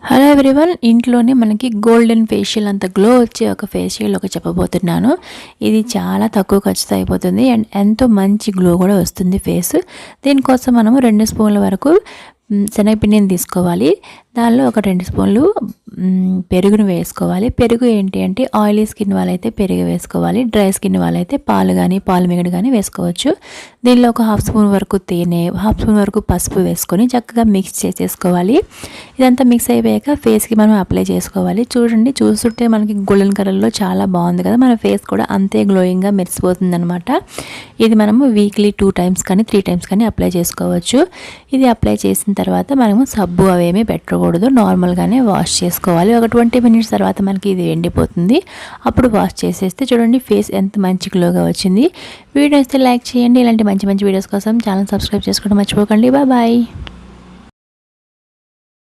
Hello everyone, ఇంట్లోనే మనకి golden facial అంత గ్లో వచ్చే ఒక ఫేషియల్ చెప్పబోతున్నాను. ఇది చాలా తక్కువ ఖర్చుతో అయిపోతుంది అండ్ ఎంతో మంచి గ్లో కూడా వస్తుంది ఫేస్. దీనికోసం మనము 2 స్పూన్ల వరకు శనగపిండిని తీసుకోవాలి. దానిలో ఒక 2 స్పూన్లు పెరుగును వేసుకోవాలి. పెరుగు ఏంటి అంటే ఆయిలీ స్కిన్ వాళ్ళైతే పెరుగు వేసుకోవాలి, డ్రై స్కిన్ వాళ్ళైతే పాలు కానీ పాలు మిగడు కానీ వేసుకోవచ్చు. దీనిలో ఒక 1/2 స్పూన్ వరకు తేనె, 1/2 స్పూన్ వరకు పసుపు వేసుకొని చక్కగా మిక్స్ చేసేసుకోవాలి. ఇదంతా మిక్స్ అయిపోయాక ఫేస్కి మనం అప్లై చేసుకోవాలి. చూడండి, చూస్తుంటే మనకి గోల్డెన్ కలర్లో చాలా బాగుంది కదా, మన ఫేస్ కూడా అంతే గ్లోయింగ్గా మెరిసిపోతుంది అనమాట. ఇది మనము వీక్లీ 2 టైమ్స్ కానీ 3 టైమ్స్ కానీ అప్లై చేసుకోవచ్చు. ఇది అప్లై చేసిన తర్వాత మనము సబ్బు అవేమీ పెట్టకూడదు, నార్మల్గానే వాష్ చేసుకోవాలి. ఒక 20 మినిట్స్ తర్వాత మనకి ఇది ఎండిపోతుంది. అప్పుడు వాష్ చేసేస్తే చూడండి ఫేస్ ఎంత మంచి గ్లోగా వచ్చింది. వీడియో ఇస్తే లైక్ చేయండి. ఇలాంటి మంచి మంచి వీడియోస్ కోసం ఛానల్ సబ్స్క్రైబ్ చేసుకోవడం మర్చిపోకండి. బాయ్.